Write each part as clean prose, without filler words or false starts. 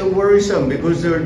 worrisome because there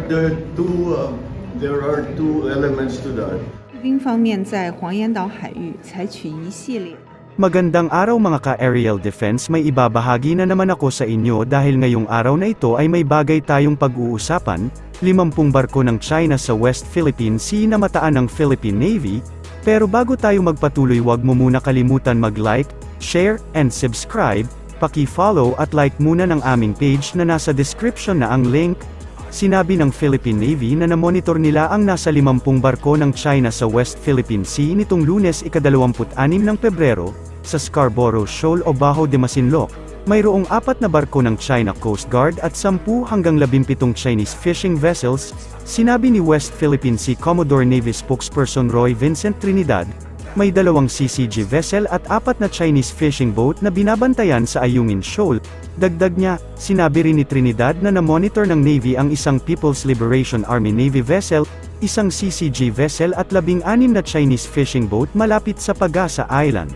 are two elements to that. 兵方面在黄岩岛海域采取一系列 Magandang araw mga ka-aerial defense, may ibabahagi na naman ako sa inyo dahil ngayong araw na ito ay may bagay tayong pag-uusapan, 50 barko ng China sa West Philippine Sea na mataan ng Philippine Navy, pero bago tayo magpatuloy wag mo muna kalimutan mag-like, share, and subscribe, paki-follow at like muna ng aming page na nasa description na ang link. Sinabi ng Philippine Navy na namonitor nila ang nasa 50 barko ng China sa West Philippine Sea nitong Lunes ika-26 ng Pebrero, sa Scarborough Shoal o Bajo de Masinloc. Mayroong 4 na barko ng China Coast Guard at 10 hanggang 17 Chinese fishing vessels, sinabi ni West Philippine Sea Commodore Navy spokesperson Roy Vincent Trinidad. May 2 CCG vessel at 4 na Chinese fishing boat na binabantayan sa Ayungin Shoal. Dagdag niya, sinabi rin ni Trinidad na namonitor ng Navy ang isang People's Liberation Army Navy vessel, isang CCG vessel at 16 na Chinese fishing boat malapit sa Pagasa Island.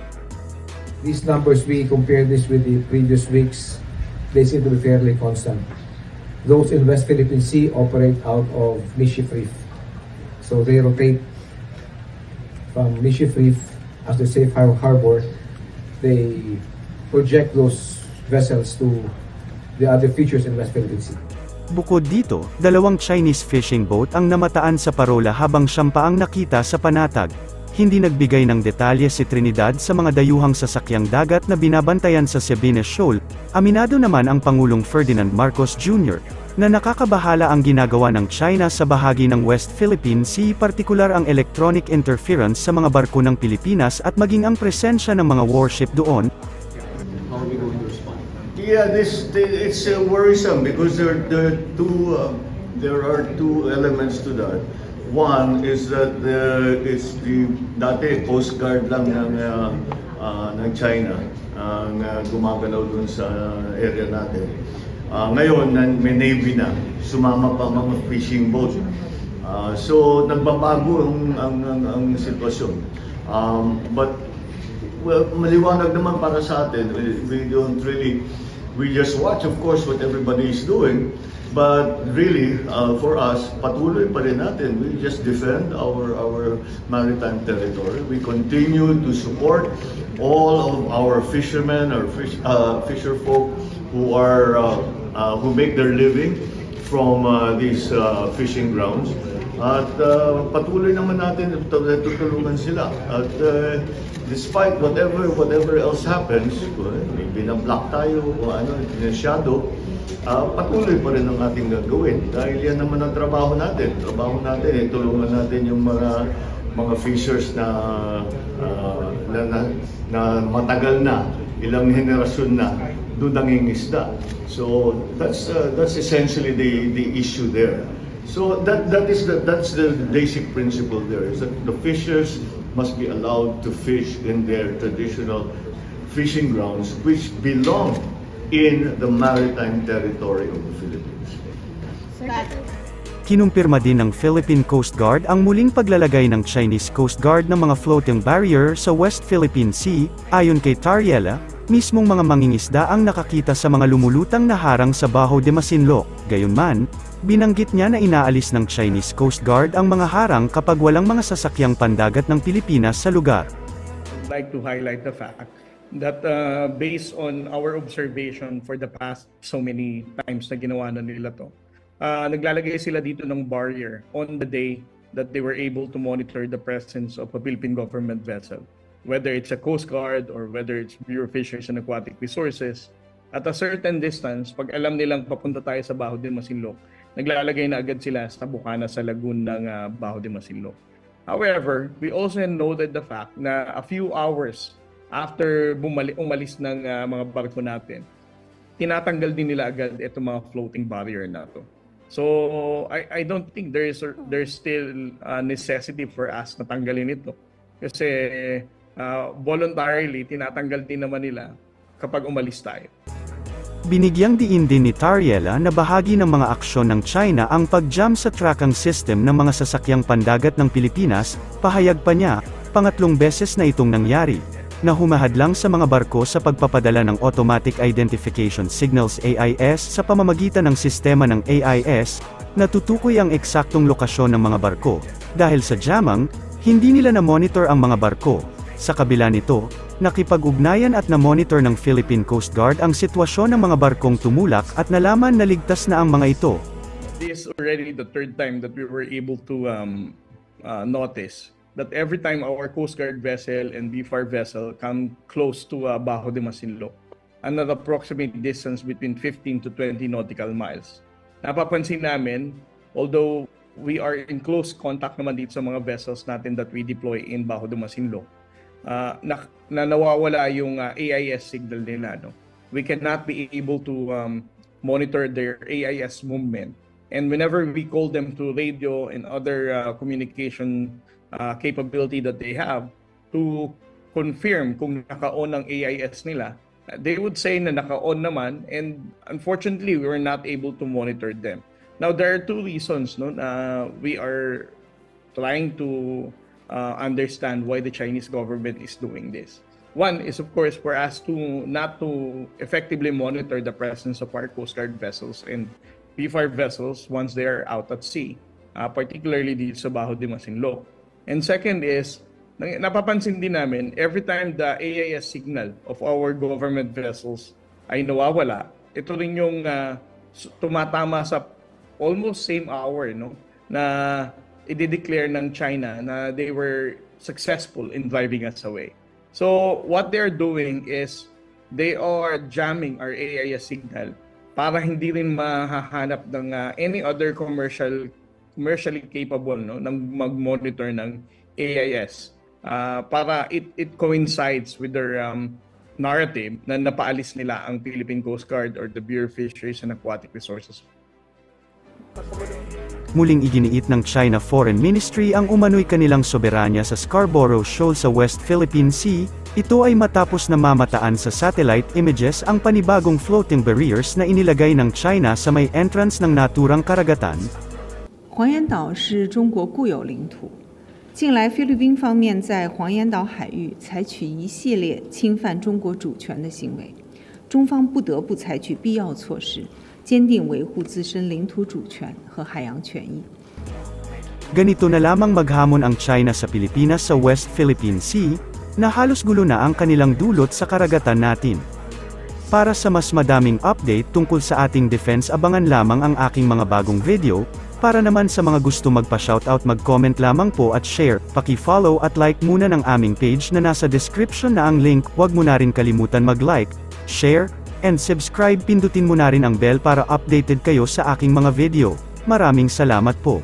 These numbers, we compare this with the previous weeks, they seem to be fairly constant. Those in West Philippine Sea operate out of Mischief Reef. So they rotate from Mischief Reef as the safe harbor. They project those vessels to the other features in West Philippine Sea. Bukod dito, 2 Chinese fishing boat ang namataan sa parola habang siyam pa ang nakita sa panatag. Hindi nagbigay ng detalye si Trinidad sa mga dayuhang sasakyang dagat na binabantayan sa Sabines Shoal. Aminado naman ang Pangulong Ferdinand Marcos Jr. na nakakabahala ang ginagawa ng China sa bahagi ng West Philippine Sea, partikular ang electronic interference sa mga barko ng Pilipinas at maging ang presensya ng mga warship doon. Yeah, it's worrisome because there are two elements to that. One is that it's the dati Coast Guard lang ng China ang gumagalaw dun sa area natin. Ngayon may Navy na, sumama pa mga fishing boat. So nagbabago ang sitwasyon. But well, maliwanag naman para sa atin. We just watch, of course, what everybody is doing. But really, for us, patuloy pa rin natin. We just defend our maritime territory. We continue to support all of our fishermen, our fisher folk who make their living from these fishing grounds. At patuloy naman natin tutulungan sila. At despite whatever else happens, may binablock tayo o shadow, patuloy pa rin ang ating gagawin. Dahil yan naman ang trabaho natin. Tulungan natin yung mga fishers na matagal na, ilang henerasyon na, doon nangingisda. So that's essentially the issue there. So that's the basic principle there, is that the fishers must be allowed to fish in their traditional fishing grounds, which belong in the maritime territory of the Philippines. Kinumpirma din ng Philippine Coast Guard ang muling paglalagay ng Chinese Coast Guard ng mga floating barrier sa West Philippine Sea. Ayon kay Tariela, mismong mga mangingisda ang nakakita sa mga lumulutang na harang sa Bajo de Masinloc. Gayunman, binanggit niya na inaalis ng Chinese Coast Guard ang mga harang kapag walang mga sasakyang pandagat ng Pilipinas sa lugar. I'd like to highlight the fact that based on our observation for the past so many times na ginawa na nila to, naglalagay sila dito ng barrier on the day that they were able to monitor the presence of a Philippine government vessel. Whether it's a Coast Guard or whether it's Bureau of Fisheries and Aquatic Resources, at a certain distance, pag alam nilang papunta tayo sa Bajo de Masinloc, naglalagay na agad sila sa bukana sa lagoon ng Bajo de Masinloc. However, we also noted the fact na a few hours after umalis ng mga barko natin, tinatanggal din nila agad itong mga floating barrier na to. So I don't think there's still a necessity for us na tanggalin ito. Kasi voluntarily tinatanggal din naman nila kapag umalis tayo. Binigyang diin din ni Tariela na bahagi ng mga aksyon ng China ang pag-jam sa tracking system ng mga sasakyang pandagat ng Pilipinas. Pahayag pa niya, pangatlong beses na itong nangyari. na humahadlang sa mga barko sa pagpapadala ng Automatic Identification Signals AIS sa pamamagitan ng sistema ng AIS, na tutukoy ang eksaktong lokasyon ng mga barko. Dahil sa jamming, hindi nila na-monitor ang mga barko. Sa kabila nito, nakipag-ugnayan at na-monitor ng Philippine Coast Guard ang sitwasyon ng mga barkong tumulak at nalaman na ligtas na ang mga ito. This is already the third time that we were able to notice that every time our Coast Guard vessel and BFAR vessel come close to Bajo de Masinloc, an approximate distance between 15 to 20 nautical miles. Napapansin namin, although we are in close contact naman dito sa mga vessels natin that we deploy in Bajo de Masinloc, na nawawala yung AIS signal nila. No? We cannot be able to monitor their AIS movement. And whenever we call them to radio and other communication capability that they have to confirm kung naka-on ang AIS nila, they would say na naka-on naman, and unfortunately we were not able to monitor them. Now there are two reasons, no, we are trying to understand why the Chinese government is doing this. One is, of course, for us to not to effectively monitor the presence of our Coast Guard vessels and BFAR vessels once they are out at sea, particularly dito sa Bajo de Masinloc. And second is, napapansin din namin, every time the AIS signal of our government vessels ay nawawala, ito rin yung tumatama sa almost same hour, no, na i-declare ng China na they were successful in driving us away. So what they're doing is they are jamming our AIS signal para hindi rin mahahanap ng any other commercially capable, no, ng mag-monitor ng AIS, para it coincides with their narrative na napaalis nila ang Philippine Coast Guard or the Bureau of Fisheries and Aquatic Resources. Muling iginiit ng China Foreign Ministry ang umano'y kanilang soberanya sa Scarborough Shoal sa West Philippine Sea. Ito ay matapos na mamataan sa satellite images ang panibagong floating barriers na inilagay ng China sa may entrance ng naturang karagatan. 黄岩岛是中国固有领土，近来菲律宾方面在黄岩岛海域采取一系列侵犯中国主权的行为，中方不得不采取必要措施，坚定维护自身领土主权和海洋权益。 Ganito na lamang maghamon ang China sa Pilipinas sa West Philippine Sea, na halos gulo na ang kanilang dulot sa karagatan natin. Para sa mas madaming update tungkol sa ating defense, abangan lamang ang aking mga bagong video. Para naman sa mga gusto magpa-shoutout, mag-comment lamang po at share, paki-follow at like muna ng aming page na nasa description na ang link. Huwag mo na rin kalimutan mag-like, share, and subscribe. Pindutin mo na rin ang bell para updated kayo sa aking mga video. Maraming salamat po.